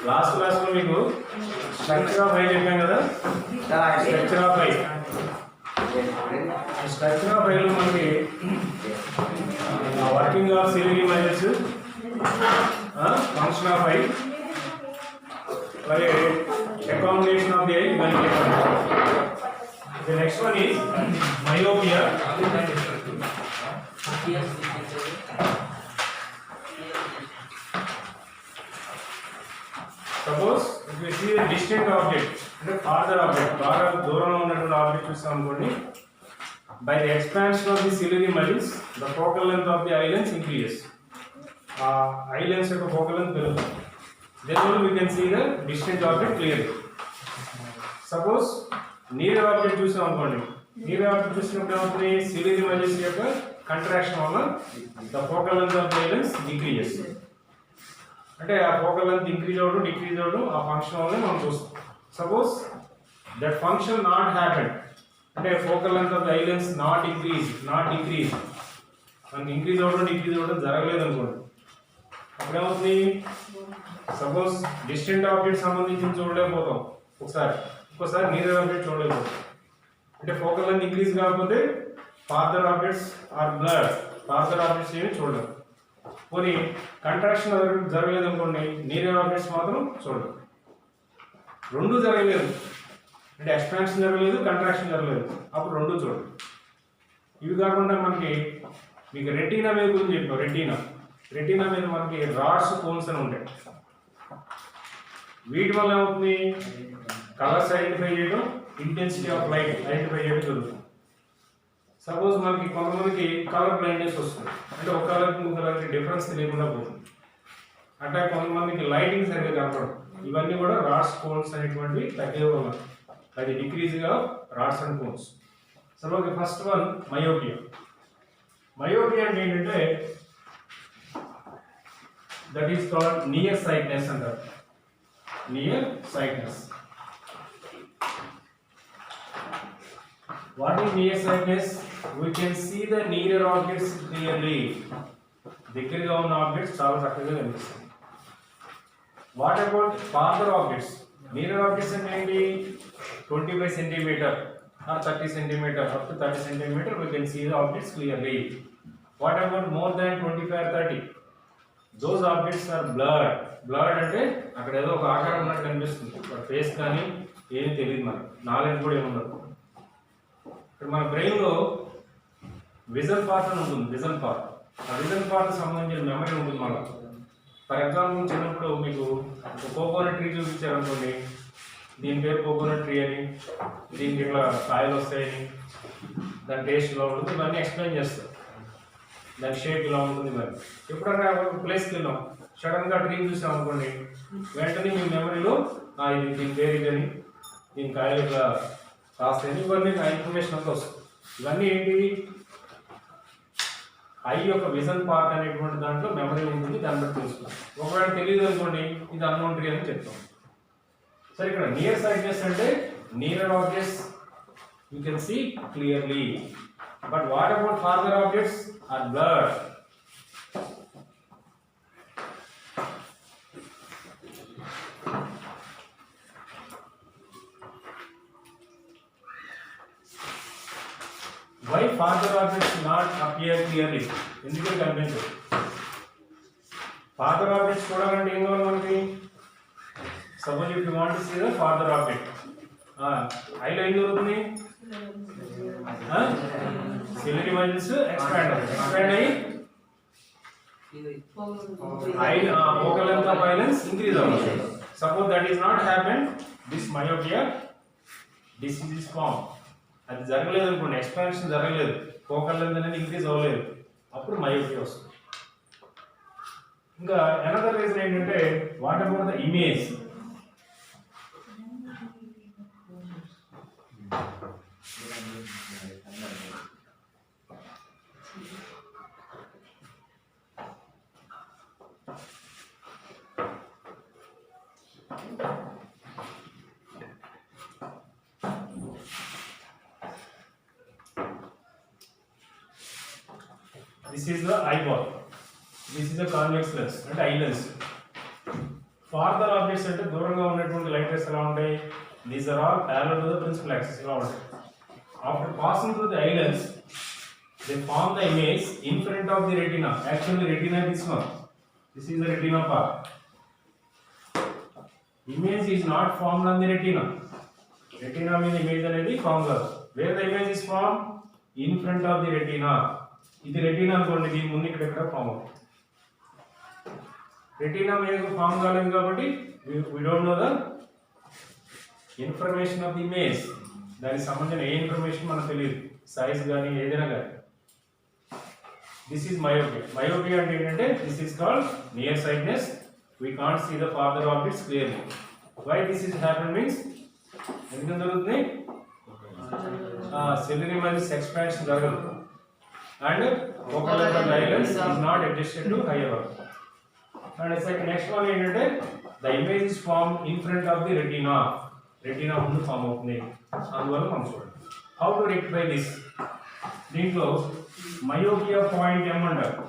Last class లో మీకు structure of eye చెప్పాం కదా. Structure of eye, structure of ఐలో మనకి working of cylinder images, function of eye, మరి అకామిడేషన్ ఆఫ్ ది ఐ ఇవన్నీ చెప్పాను. The next one is myopia. Suppose if we see a distant object, అంటే farther object, బాగా దూరంలో ఉన్నటువంటి ఆబ్జెక్ట్ చూస్తాం అనుకోండి, by the expansion of the ciliary muscles, the focal length of the eye lens increases. Eye lens యొక్క focal length పెరుగుతుంది. Then only we can see the distant object clearly. Suppose near object చూసాం అనుకోండి, near object చూసినప్పుడు ఏమవుతుంది, ciliary muscles యొక్క contraction వల్ల the focal length of the lens decreases. అంటే ఆ ఫోకల్ లెంత్ ఇంక్రీజ్ అవ్వడం డిక్రీజ్ అవ్వడం ఆ ఫంక్షన్ వల్ల మనం చూస్తాం. Suppose that function not happen, అంటే focal length of the eye lens not decrease మనకి ఇంక్రీజ్ అవ్వడం డిక్రీజ్ అవ్వడం జరగలేదు అనుకోండి, అప్పుడు ఏమవుతుంది, సపోజ్ డిస్టెంట్ ఆబ్జెక్ట్ సంబంధించి చూడలేకపోతాం, ఒక్కోసారి నియర్ ఆబ్జెక్ట్ చూడలేకపోతాం. అంటే ఫోకల్ లెంత్ ఇంక్రీజ్ కాకపోతే farther objects are blur, farther objects ఏమి చూడలేం. పోనీ కంట్రాక్షన్ జరగలేదు అనుకోండి, నియర్ ఆబ్జెక్ట్స్ మాత్రం చూడలేం. రెండు జరగలేదు, అంటే ఎక్స్పాన్షన్ జరగలేదు, కంట్రాక్షన్ జరగలేదు, అప్పుడు రెండు చూడలేం. ఇవి కాకుండా మనకి మీకు రెటీనా మీద గురించి చెప్పాం. రెటీనా మీద మనకి రాడ్స్, కోన్స్ అని ఉంటాయి. వీటి వల్ల ఏమవుతుంది, కలర్స్ ఐడెంటిఫై చేయడం, ఇంటెన్సిటీ ఆఫ్ లైట్ ఐడెంటిఫై చేయడం జరుగుతుంది. సపోజ్ మనకి కొంతమందికి కలర్ బ్లైండ్నెస్ వస్తుంది, అంటే ఒక కలర్కి ఇంకో కలర్కి డిఫరెన్స్ తెలియకుండా పోతుంది. అంటే కొంతమందికి లైటింగ్ సరిగ్గా కనపడదు. ఇవన్నీ కూడా రాడ్స్, కోన్స్ అనేటువంటివి తగ్గే వల్ల, అది డిక్రీజ్గా rods and cones. So okay, first one myopia. Myopia అంటే ఏంటంటే that is called nearsightedness అంటారు. Nearsightedness. What is near sightness? We can see the nearer objects clearly. దగ్గరగా ఉన్న ఆబ్జెక్ట్స్ చాలా చక్కగా కనిపిస్తాయి. What about farther objects? Near objects అంటే ఏంటి, 25 centimeter or 30 centimeter, up to 30 centimeter we can see the objects clearly. What about more than 25 or 30? Those objects are blurred. Blurred అంటే అక్కడ ఏదో ఒక ఆకారం ఉన్నట్టు కనిపిస్తుంది, ఫేస్ కానీ ఏమీ తెలియదు, మనకు నాలెడ్జ్ కూడా ఏముండదు. ఇప్పుడు మన బ్రెయిన్లో విజన్ పార్ట్ అని ఉంటుంది. విజన్ పార్ట్, ఆ విజన్ పార్ట్ సంబంధించిన మెమరీ ఉంటుంది. మళ్ళీ ఫర్ ఎగ్జాంపుల్ చిన్నప్పుడు మీకు కోకోనట్ ట్రీ చూపించారనుకోండి, దీని పేరు కోకోనట్ ట్రీ అని, దీనికి ఇట్లా కాయలు వస్తాయని, దాని టేస్ట్ ఇలా ఉంటుంది, ఇవన్నీ ఎక్స్ప్లెయిన్ చేస్తారు. దాని షేప్ ఇలా ఉంటుంది. మరి ఎప్పుడన్నా ఒక ప్లేస్కి వెళ్ళాం, సడన్గా ట్రీ చూసాం అనుకోండి, వెంటనే మీ మెమరీలో ఇది దీని పేరు ఇదని, దీని కాయలు ఇట్లా కాస్తాయని, ఇవన్నీ నా ఇన్ఫర్మేషన్ అంతా వస్తుంది. ఇవన్నీ ఏంటి, ఐ యొక్క విజన్ పార్ట్ అనేటువంటి దాంట్లో మెమరీ ఉంటుంది, దాన్ని బట్టి తెలుసుకుంటాం. ఒకవేళ తెలియదు అనుకోండి, ఇది అన్నోన్ ట్రీ అని చెప్తాం. సరే, ఇక్కడ నియర్ సైట్నెస్ అంటే near objects you can see clearly, but what about farther objects are blurred. Why farther objects not appear clearly? ఎందుకు కనిపించదు? ఫార్దర్ ఆబ్జెక్ట్స్ చూడాలంటే ఏం కావాలి మనకి? Suppose if you want to see the farther object, ఐలో ఏం జరుగుతుంది, సిలియరీ మజిల్స్ ఎక్స్పాండ్ అయ్యి focal length of eye lens increase అవుతుంది. Suppose that is not happen, this myopia disease is form. అది జరగలేదు అనుకోండి, ఎక్స్పాన్షన్ జరగలేదు, ఫోకల్ లెంత్ అనేది ఇంక్రీజ్ అవ్వలేదు, అప్పుడు మయోపియా వస్తుంది. ఇంకా అనదర్ రీజన్ ఏంటంటే what about the image. This is the eyeball. This is the convex lens and eye lens. Farther objects అంటే దూరంగా ఉన్నటువంటి లైట్ రేస్ ఎలా ఉంటాయి? These are all parallel to the principal axis ఇలా ఉంటాయి. After passing through the eye lens they form the image in front of the retina. Actually retina is this one. This is the retina part. Image is not formed on the retina. Retina means image అనేది form కాదు. Where the image is formed? In front of the retina. ఇది retina అనుకోండి, దీని ముందు ఇక్కడ form అవుతుంది. Retina మీద form కాలేదు కాబట్టి we don't know the information of the image. దానికి సంబంధించిన ఏ ఇన్ఫర్మేషన్ మనకు తెలియదు, సైజ్ కానీ ఏదైనా కానీ. This is myopia. Myopia అంటే ఏంటంటే this is called nearsightedness. We can't see the farther objects clearly. Why this is happen means ఎందుకు జరుగుతుంది? Ciliary muscle expansion జరగదు and focal length of the lens is not adjusted to higher order. And second next one ఏంటంటే the image is formed in front of the retina. Retina ముందు form అవుతుంది, అందువల్ల మనం చూడండి. How to rectify this? దీంట్లో myopia point M అంటారు.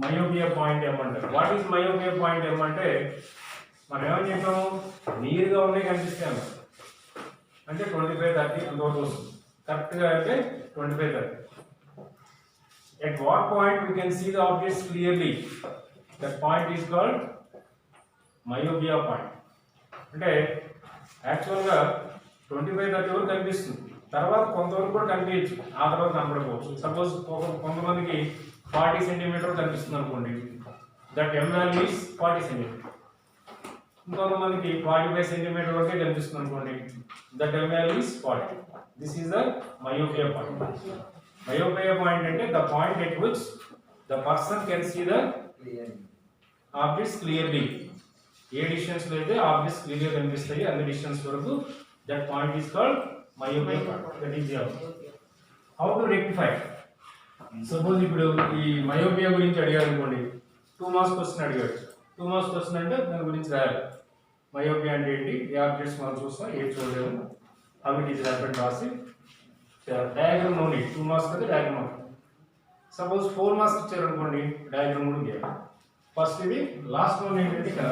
myopia point M అంటారు. What is myopia point M అంటే మనం ఏమని చెప్పాము, నీరుగా ఉన్నాయి కనిపిస్తాము అంటే 25-30 అంతవరకు వస్తుంది. కరెక్ట్గా అంటే 25-30. At what point we can see the objects clearly? That point is called myopia point. అంటే యాక్చువల్గా 25-30 వరకు కనిపిస్తుంది, తర్వాత కొంతవరకు కూడా కనిపించచ్చు, ఆ తర్వాత కనపడకపోవచ్చు. సపోజ్ కొంతమందికి 40 సెంటీమీటర్ కనిపిస్తుంది అనుకోండి, that M value is 40 centimetre. ఇంకొంతమందికి 45 సెంటీమీటర్ వరకే కనిపిస్తుంది అనుకోండి, that M value is 40. This is the myopia point. myopia point అంటే the point at which the person can see the objects clearly. ఏ డిస్టెన్స్ లో అయితే ఆబ్జెక్ట్స్ క్లియర్గా కనిపిస్తాయి అన్ని డిస్టెన్స్ వరకు that point is called myopia point. That is the object. How to rectify? Suppose ఇప్పుడు ఈ myopia గురించి అడిగారు అనుకోండి, 2 మార్క్స్ క్వశ్చన్ అడిగారు. 2 మార్క్స్ క్వశ్చన్ అంటే దాని గురించి రాయాలి. myopia అంటే ఏంటి, ఏ ఆబ్జెక్ట్స్ మనం చూస్తాం, ఏ చూడలేము, how it is happened రాసి డయాగ్రామ్ నో నీడ్. 2 మార్క్స్ అయితే డయాగ్రామ్. సపోజ్ 4 మార్క్స్ ఇచ్చారు అనుకోండి, డయాగ్రామ్ కూడా గీయాలి. ఫస్ట్ ఇది లాస్ట్ వన్ ఏంటంటే ఇక్కడ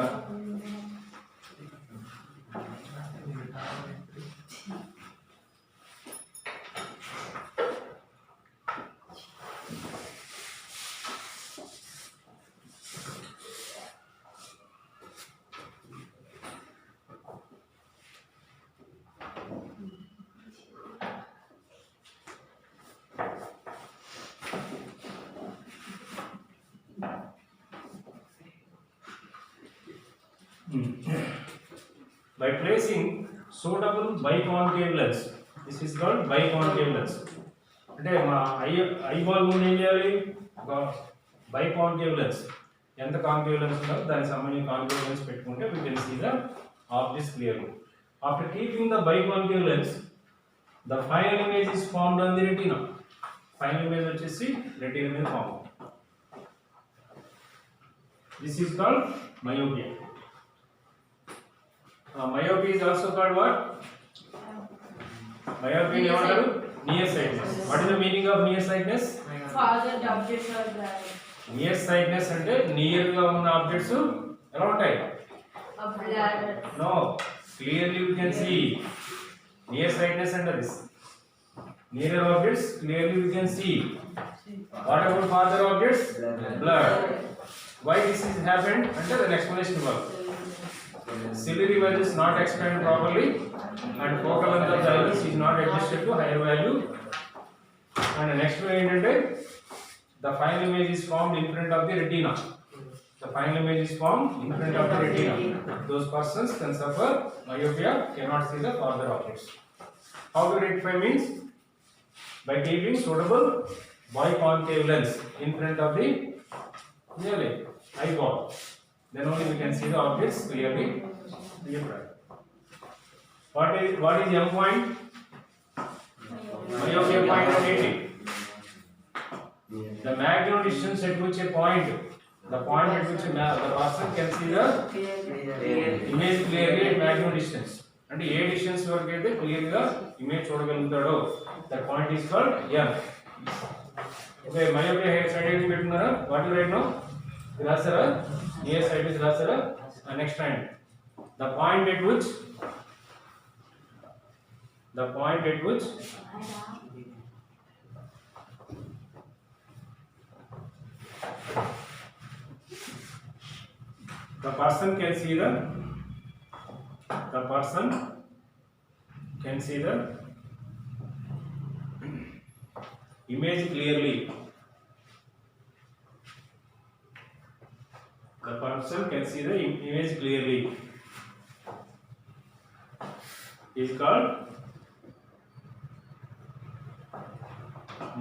by placing suitable biconcave lens. This is called biconcave lens. అంటే మా ఐబాల్ ముందు ఏం చేయాలి, biconcave lens. ఎంత కాన్కేవ్ లెన్స్ ఉందో దానికి సంబంధించిన కాన్కేవ్ లెన్స్ పెట్టుకుంటే we can see the objects clearly. After keeping the biconcave lens, the final image is formed on the retina. Final image వచ్చేసి retina మీద form. This is called myopia. Myopia is also called what? Myopia ఏమంటారు? Nearsightedness. What is the meaning of nearsightedness? Farther objects are there. Nearsightedness అంటే near గా ఉన్న objects ఎలా ఉంటాయి? No, clearly you can see. Nearsightedness అంటే this. Nearer objects clearly we can see. What about farther objects? Blurred. Why this is happened? Under an explanation above. Ciliary muscle is not expanded properly and focal length of the iris is not adjusted to higher value. And the next one ఏంటంటే the final image is formed in front of the retina. The final image is formed in front of the retina. Those persons can suffer myopia, cannot see the farther objects. How to rectify means by keeping suitable biconcave lens in front of the eyeball. Then only we can see the objects clearly. What is M point? Myopia point of 80. The maximum distance at which a point, the point at which the person can see the image clearly at maximum distance. And ఏ distance వరకు అయితే clear గా image చూడగలుగుతాడో that point is called M. Okay, myopia here side పెట్టున్నారా? What you write now? రాసారా near రాసారా next time the point at which the person can see the image clearly. The person can see the image clearly is called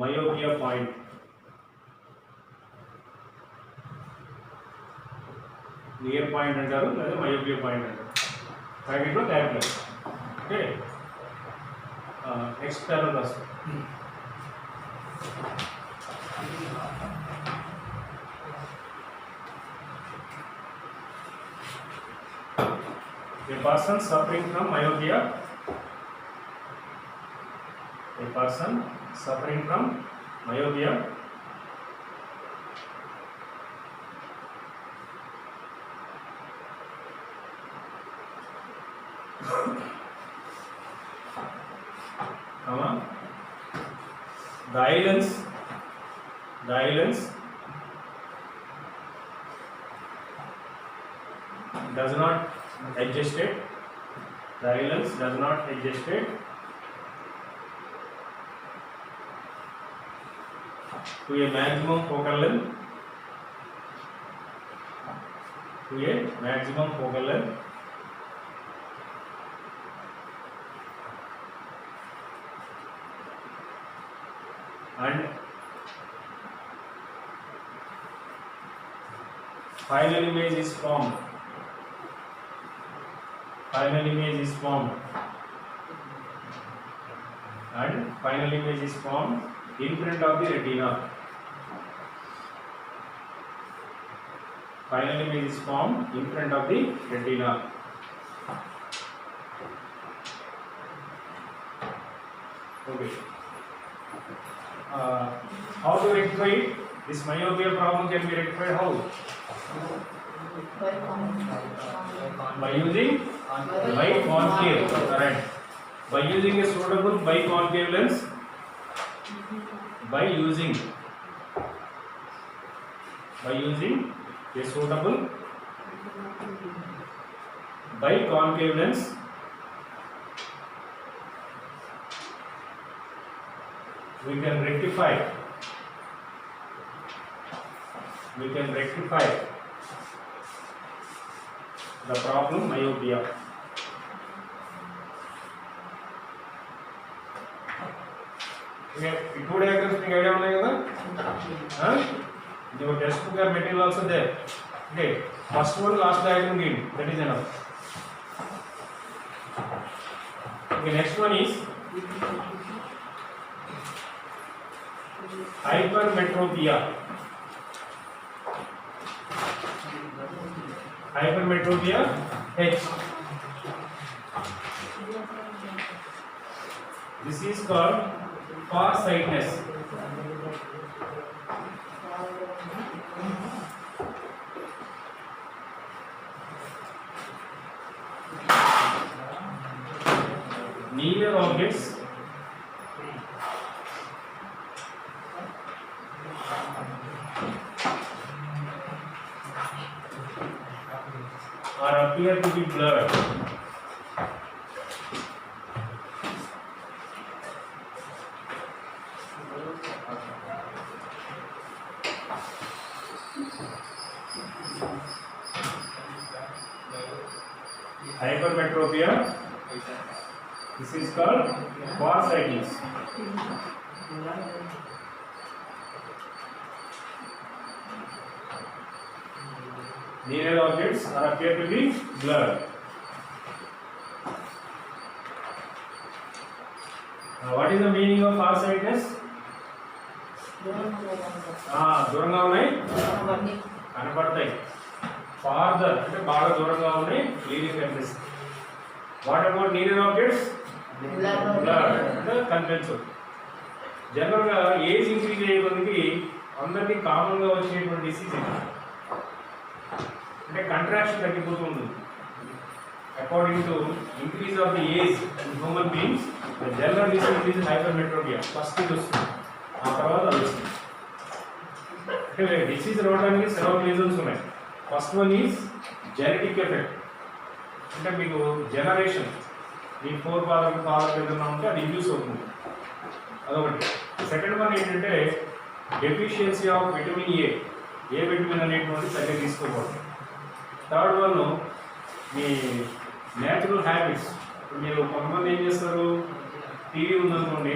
myopia point. Near point అంటారు లేదా myopia point అంటారు. Bracket లో tag లో. Okay next parallel రాసుకో. A person suffering from myopia the islands does not adjust it. The islands does not adjust it to a maximum focal length. And final image is formed. And final image is formed in front of the retina. Okay. How to rectify it? This myopia problem can be rectified how? By using biconcave. Correct. By using a suitable biconcave lens. By using a suitable biconcave lens, we can rectify the problem myopia. Okay, two diagrams మీకు idea ఉన్నాయి కదా? Your textbook and material also there. Okay, first one last diagram given, that is enough. Okay, next one is hypermetropia. H. This is called farsightedness. Near objects are appear to be blurred. Hypermetropia. This is called farsightedness. Near objects are appear to be blurred. What is the meaning of farsightedness? దూరంగా ఉన్నాయి కనపడతాయి. Farther అంటే బాగా దూరంగా ఉన్నాయి, క్లియర్గా కనిపిస్తుంది. What about near objects? Blurred అంటే కనిపించదు. జనరల్గా ఏజ్ ఇంక్రీజ్ అయ్యే కొద్దికి అందరికీ కామన్గా వచ్చేటువంటి డిసీజ్ ఇది. అంటే కంట్రాక్షన్ తగ్గిపోతుంది. According to increase of the age in human beings the general disease is hypermetropia. First ఇది వస్తుంది, ఆ తర్వాత అది వస్తుంది. అంటే డిసీజ్ రావడానికి సెవెరల్ రీజన్స్ ఉన్నాయి. First one is genetic effect, అంటే మీకు జనరేషన్ మీ ఫాదర్ ఏదైనా ఉంటే అది ఇండ్యూస్ అవుతుంది, అదొకటి. సెకండ్ వన్ ఏంటంటే deficiency of vitamin A vitamin అనేటువంటి సరిగ్గా తీసుకోకూడదు. థర్డ్ వన్ మీ న్యాచురల్ హ్యాబిట్స్. ఇప్పుడు మీరు కొంతమంది ఏం చేస్తారు, టీవీ ఉందనుకోండి,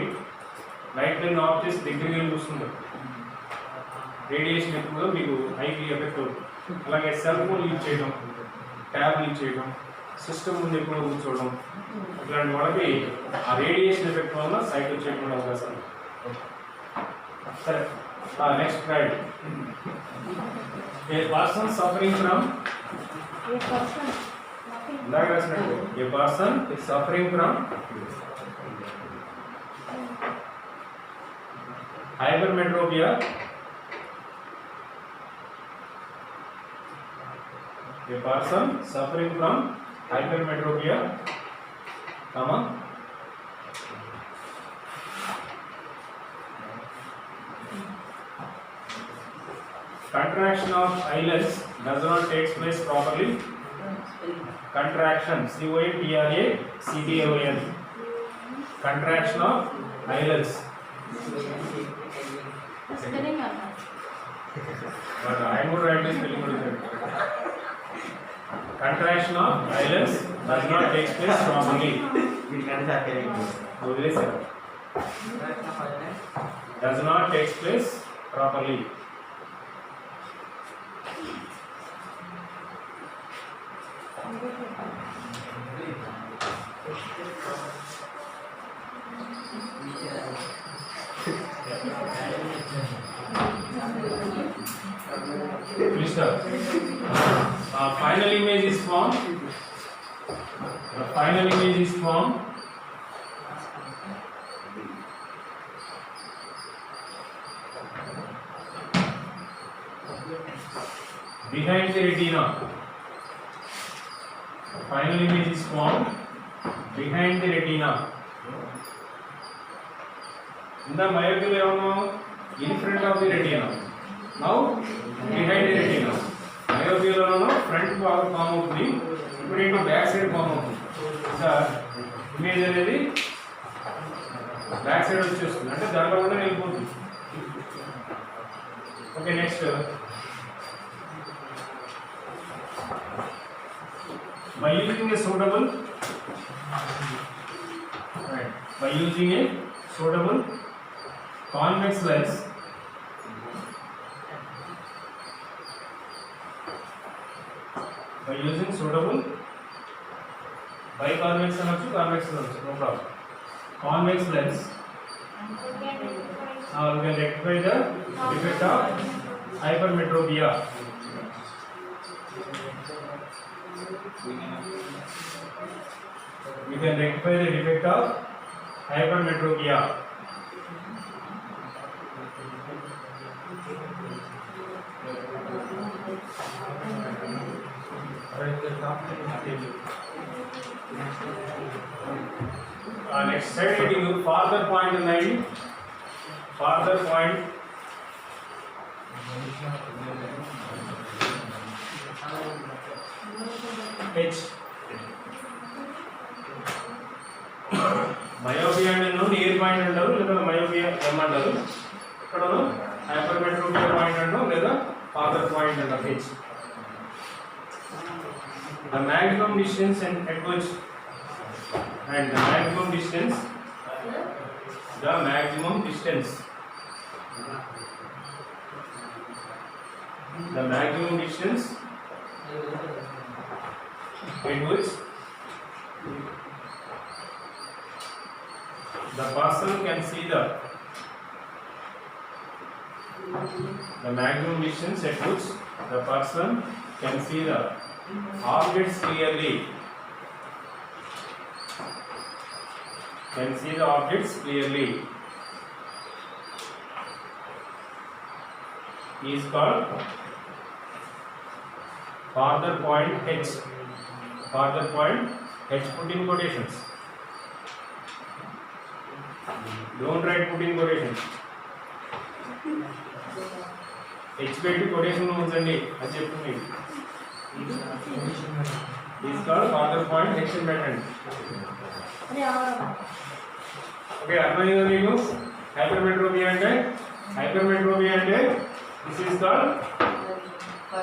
లైట్ లైన్ ఆఫ్ చేసి దగ్గరికి వెళ్ళి చూస్తుంటారు, రేడియేషన్ ఎక్కువగా మీకు ఐకి ఎఫెక్ట్ అవుతుంది. అలాగే సెల్ ఫోన్ యూజ్ చేయడం, ట్యాబ్ యూజ్ చేయడం, సిస్టమ్ ముందు ఎక్కువ కూర్చోవడం, ఇట్లాంటి వాళ్ళకి ఆ రేడియేషన్ ఎఫెక్ట్ వల్ల సైట్ వచ్చేటువంటి అవకాశాలు. సరే, next right. A person suffering from, ఇందాక రాసినట్టు a person is suffering from hypermetropia, a person suffering from hypermetropia, comma, contraction of eyelids does not take place properly. Contraction, CONTRACTION, contraction of eyelids. Spelling But I would write this spelling. Contraction of eyelids does not take place properly. Does not take place properly. Please start. Final image is formed. The final image is formed. Behind the retina. The final image is formed behind the retina. In the myopia, in front of the retina. Now behind the retina. మయోపియాలో front భాగం form అవుతుంది, ఇప్పుడు ఏంటి back side form అవుతుంది. Sir image అనేది back side వచ్చేస్తుంది, అంటే దాంట్లో కూడా వెళ్ళిపోతుంది. Okay, next by using a suitable convex lens, by using suitable biconvex అనొచ్చు, convex అనొచ్చు, no problem. Convex lens, we can rectify the defect of hypermetropia. We can rectify the defect of hypermetropia. Next side heading, farther point 9, farther point H. Myopia అంటే near point అంటారు, లేదా myopia ఎం అంటారు. ఇక్కడ hypermetropia point అంటాం, లేదా father point అంటారు, H. The maximum distance at which, and the maximum distance at which the person can see the maximum distance at which the person can see the objects clearly. Is called farther point H. Farther point H, put in quotations. Don't write put in quotations. H పెట్టి quotation ఉంచండి అది చెప్తుంది. Is called farther point H in పెట్టండి. Okay అర్థమైందా మీకు? Hypermetropia అంటే this is called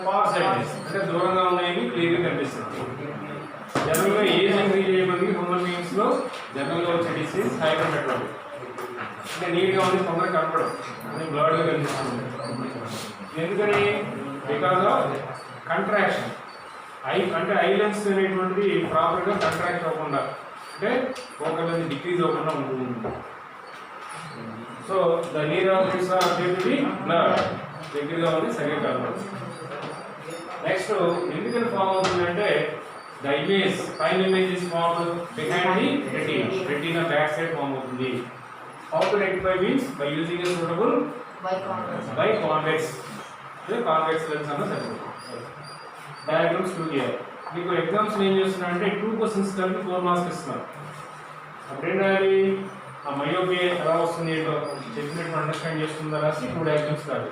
far sighted అంటే దూరంగా ఉన్నాయి క్లియర్గా కనిపిస్తుంది. జనరల్గా ఏజ్ ఇంక్రీజ్ అయ్యే కొద్దిగా హ్యూమన్ బీయింగ్స్ లో జనరల్గా వచ్చే డిసీజ్ హైపర్మెట్రోపియా. అంటే నీట్గా ఉంది తొందరగా కనపడదు అని బ్లడ్గా కనిపిస్తుంది. ఎందుకని? Because of contraction. అంటే ఐలెన్స్ అనేటువంటిది ప్రాపర్గా కంట్రాక్ట్ అవ్వకుండా అంటే ఫోకల్ డిక్రీజ్ అవ్వకుండా ఉంటుంది. So the near of this or objective blur దగ్గరగా ఉంది సరిగ్గా కనపడదు. నెక్స్ట్ ఎందుకని ఫామ్ అవుతుంది అంటే the image final image is formed behind the retina back side form అవుతుంది. How to rectify means by using a suitable by convex lens అన్న సరిపోతుంది. డయాగ్రామ్స్ 2 ఇయర్ మీకు ఎగ్జామ్స్ ఏం చేస్తున్నారు అంటే 2 క్వశ్చన్స్ కలిపి 4 మార్క్స్ ఇస్తున్నారు. అప్పుడు ఏం రాయాలి? ఆ మయోపియా ఎలా వస్తుంది ఏంటో చెప్పినట్టు అండర్స్టాండ్ చేస్తుందా రాసి 2 డయాగ్రామ్స్ రాయాలి.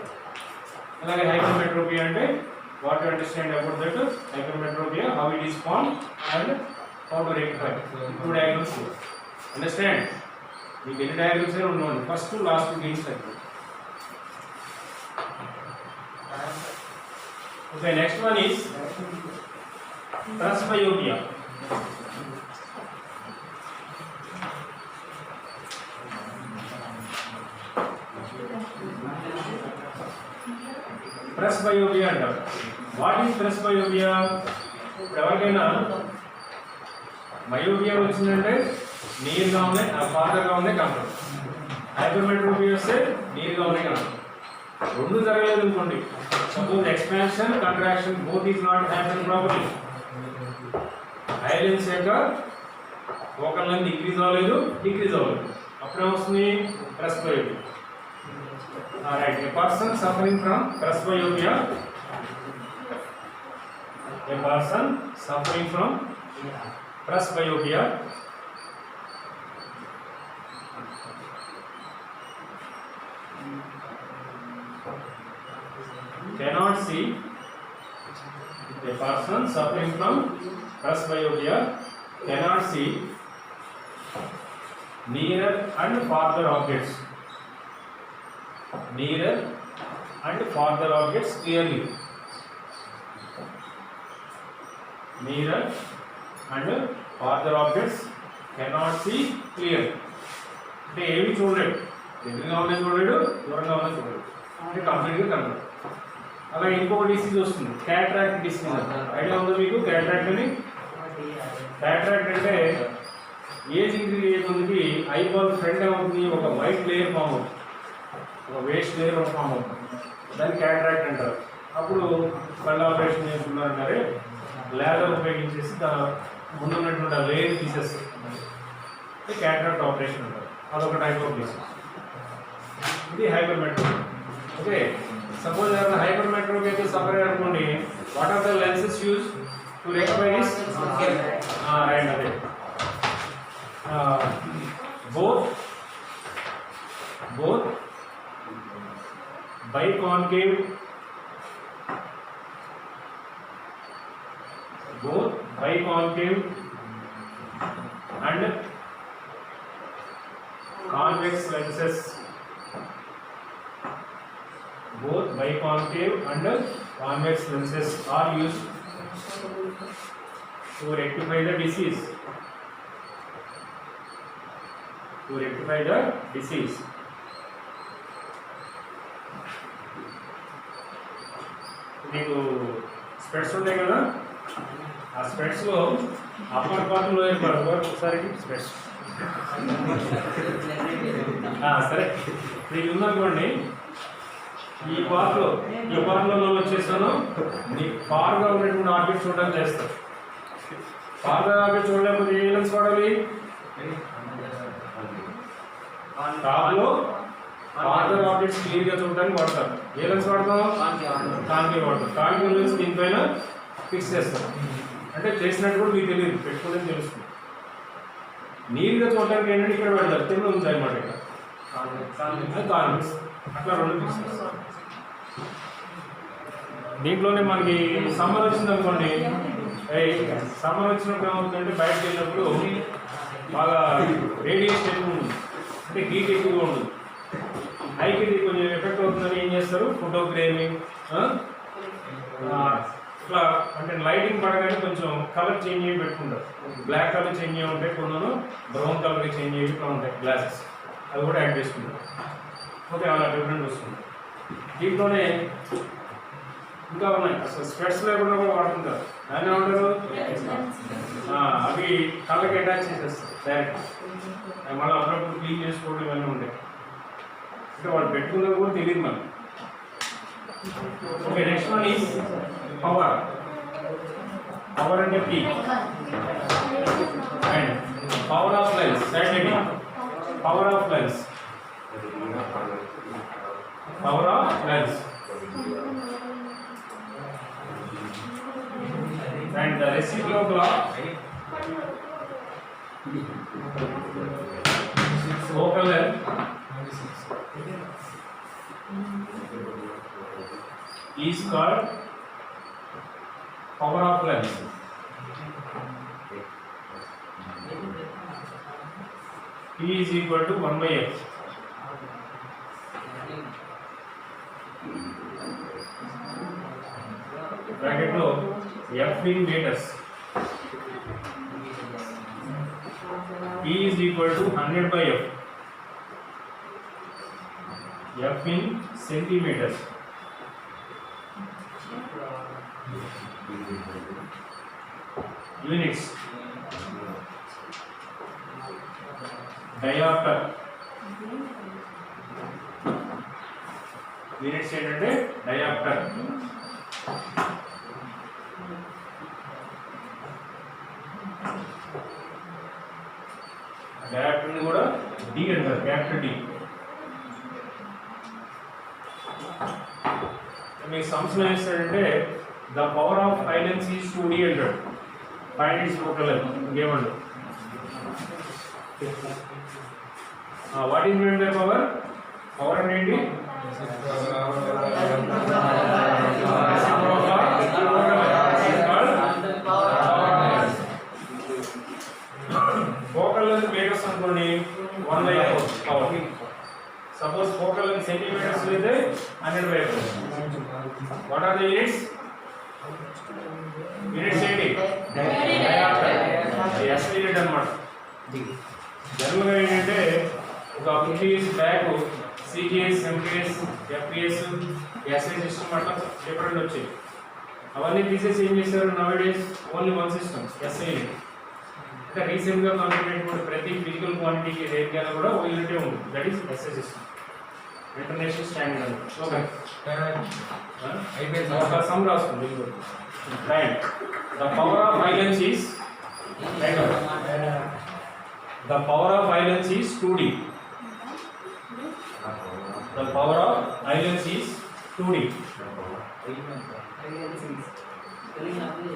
అలాగే హైపర్మెట్రోపియా అంటే what to understand about that hypermetropia, how it is form and how to rectify. 2 diagrams understand. మీకు ఎన్ని డయాగ్రామ్స్ అయినా ఉండండి, ఫస్ట్ లాస్ట్ గెయిన్స్ సరిపోతుంది. Okay, next one is presbyopia. Presbyopia అంటారు. What is presbyopia? ఎవరికైనా మయోపియా వచ్చిందంటే నీరుగా ఉన్నాయి, ఫార్దర్గా ఉన్నాయి కనపడదు. హైపర్మెట్రోపియా వస్తే నీరుగా ఉన్నాయి కనపడదు. రెండు జరగలేదు అనుకోండి, suppose expansion contraction both is not happen properly. Eye lens యొక్క ఫోకల్ లెంగ్త్ డిక్రీజ్ అవ్వలేదు, అప్పుడేమొస్తుంది? Presbyopia. Right, a person suffering from presbyopia, cannot see. A person suffering from presbyopia cannot see nearer and farther objects. Clearly. Nearer and farther objects cannot see clearly. అంటే ఏమి చూడలేడు, దగ్గరగా ఉన్నది చూడలేడు, దూరంగా ఉన్నది చూడలేడు, అంటే కంప్లీట్గా కనబడదు. అలాగే ఇంకొక డిసీజ్ వస్తుంది, క్యాట్రాక్ట్ డిసీజ్. ఐడియా ఉందా మీకు క్యాట్రాక్ట్ అని? క్యాట్రాక్ట్ అంటే ఏజ్ ఇంక్రీజ్ అయ్యేందుకు ఐబాల్ ఫ్రంట్ ఏమవుతుంది? ఒక వైట్ లేయర్ ఫామ్ అవుతుంది, ఒక వేస్ట్ లేయర్ ఫామ్ అవుతుంది, దాన్ని క్యాట్రాక్ట్ అంటారు. అప్పుడు కళ్ళు ఆపరేషన్ చేస్తున్నారంటారే, లేజర్ ఉపయోగించేసి దాని ముందున్నటువంటి ఆ లేయర్ తీసేస్తారు, క్యాట్రాక్ట్ ఆపరేషన్ అంటారు. అదొక టైప్ ఆఫ్ డిసీజ్. ఇది హైపర్మెట్రోపియా. ఓకే, సపోజ్ ఎవరైనా హైపర్మెట్రోపియా అయితే సఫర్ అనుకోండి, what are the lenses use to rectify this? Right, అదే both biconcave and convex lenses. Both biconcave and convex lenses are used to rectify the disease. మీకు స్పెట్స్ ఉంటాయి కదా, ఆ స్పెట్స్లో upper part lower part ఒకసారి స్పెట్స్ సరే మీకు ఉందనుకోండి, ఈ పార్ట్లో వచ్చేస్తాను నీకు ఫార్గా ఉన్నటువంటి ఆబ్జెక్ట్ చూడడానికి చేస్తాను. ఫార్గా ఆబ్జెక్ట్ చూడలేకపోతే ఏ లెన్స్ వాడాలి? టాప్లో ఫార్దర్ ఆబ్జెక్ట్స్ క్లియర్గా చూడడానికి వాడతారు. ఏ లెన్స్ వాడతాం? కాన్కేవ్ వాడతాం. కాన్కేవ్ లెన్స్ దీనిపైన ఫిక్స్ చేస్తారు. అంటే చేసినట్టు కూడా మీకు తెలియదు, పెట్టుకోవడం తెలుస్తుంది. నీట్గా చూడడానికి ఏంటంటే ఇక్కడ పెడతారు, కింద ఉంది అనమాట. ఇక్కడ కాన్వెక్స్ అట్లా రెండు ఫిక్స్ చేస్తారు. దీంట్లోనే మనకి సమ్మర్ వచ్చింది అనుకోండి, సమ్మర్ వచ్చినప్పుడు ఏమవుతుందంటే బయటకు వెళ్ళినప్పుడు బాగా రేడియేషన్ ఎక్కువ ఉంటుంది, అంటే హీట్ ఎక్కువగా ఉంటుంది. హైకి ఇది కొంచెం ఎఫెక్ట్ అవుతుందని ఏం చేస్తారు, ఫోటో ఫ్రేమింగ్ ఇట్లా అంటే లైటింగ్ పడగానే కొంచెం కలర్ చేంజ్ అయ్యి పెట్టుకుంటారు. బ్లాక్ కలర్ చేంజ్ అయ్యి ఉంటాయి, కొందరు బ్రౌన్ కలర్ చేంజ్ అయ్యి ఇట్లా ఉంటాయి గ్లాసెస్, అవి కూడా యాడ్ చేసుకుంటారు. ఓకే, అలా డిఫరెంట్ వస్తుంది. దీంట్లోనే ఇంకా ఉన్నాయి, అసలు స్పెట్స్ లేకుండా కూడా వాడుతుంటారు. దాన్ని ఏమంటారు, అవి కళ్ళకి అటాచ్ చేసేస్తారు డైరెక్ట్. మళ్ళీ అప్పుడప్పుడు క్లీన్ చేసుకోవడం ఇవన్నీ ఉంటాయి. అంటే వాళ్ళు పెట్టుకున్నది కూడా తెలియదు మనకి. Okay, next one is power. Power అంటే P and power of lens. Right, power of lens. Power of lens and the reciprocal of focal length is called power of lens. P is equal to 1 by F. Bracket lo F in meters. P is equal to 100 by F. F in centimeters. Units. Diopter. Units ఏంటంటే diopter. Diopter కూడా D అంటారు, capital D. మీకు సంస్థలో ఏస్తాడంటే the power of ఫైనాన్స్ is 2D అంటాడు. ఫైనాన్స్ ఒకలేదు, ఇంకేమండు. What is mean by power? Power అంటే ఏంటి? ఫోకల్ లెంత్ మీటర్స్ అనుకోండి, 1 by F power. Suppose focal length centimeters అయితే 100 by F. What are the units? Units ఏంటి? ఎస్ యూనిట్ అనమాట. జనరల్గా ఏంటంటే ఒక 50 years back CGS, MPS, FPS, SI system అట్లా డిఫరెంట్ వచ్చాయి. అవన్నీ తీసేసి ఏం చేశారు, nowadays only one system, SI unit. అంటే రీసెంట్గా కనుక్కునేటువంటి ప్రతి ఫిజికల్ క్వాంటిటీకి రేట్గా కూడా ఒక యూనిటే ఉంటుంది, that is SI system, international standard. Okay, ఒక సమ్ రాస్తుంది. Right, the power of eye lens is the power of islands is 2D. The power of islands is 2D.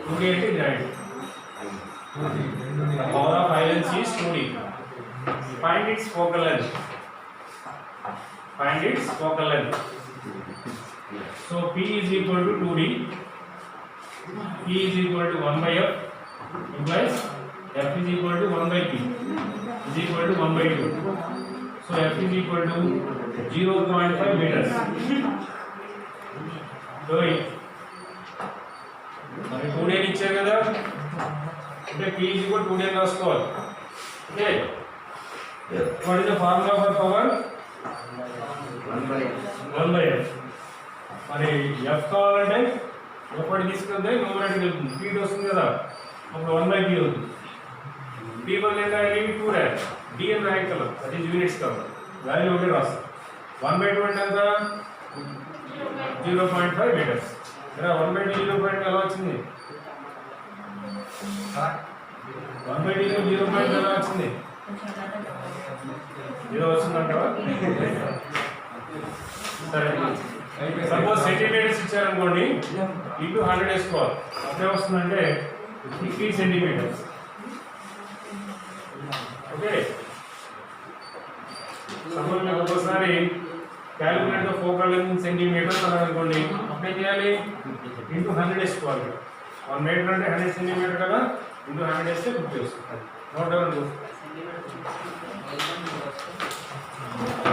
2D అంటే right. The power of islands is 2D. Find its focal length. Find its focal length. So P is equal to 2D. P is equal to 1 by F implies F is equal to 1 by P is equal to 1 by 2. So F is equal to 0.5 meters. So మరి 2D అని ఇచ్చారు కదా, అంటే P is equal to 2D అని రాసుకోవాలి. Okay, what is the formula for power? 1 by F. మరి F కావాలంటే ఎప్పటి తీసుకెళ్తే న్యూమరేటర్ వెళ్తుంది, P వస్తుంది కదా, అప్పుడు 1 by P అవుతుంది. P బదులు ఎంత రాయాలి, 2 రాయాలి. D అని రాయగలం, అది యూనిట్స్ కాబట్టి వాల్యూ ఒకటి రాస్తాం. 1 by 2 అంటే ఎంత, 0.5 మీటర్స్. 1 by 2 0.5 ఎలా వచ్చింది? 1 by 2 0.5 ఎలా వచ్చింది? 0 వచ్చిందంటావా? సరే, సపోజ్ సెంటీమీటర్స్ ఇచ్చారనుకోండి ఇంటూ 100 వేసుకోవాలి. అప్పుడే వస్తుందంటే 50 సెంటీమీటర్స్. ఓకే, సపోజ్ మీకు ఒకసారి calculate the focal length centimetres అని అనుకోండి, అప్పుడే చేయాలి ఇంటూ 100 వేసుకోవాలి. 1 మీటర్ అంటే 100 సెంటీమీటర్ కదా, ఇంటూ 100 వేస్తే 50 వస్తుంది. Note down.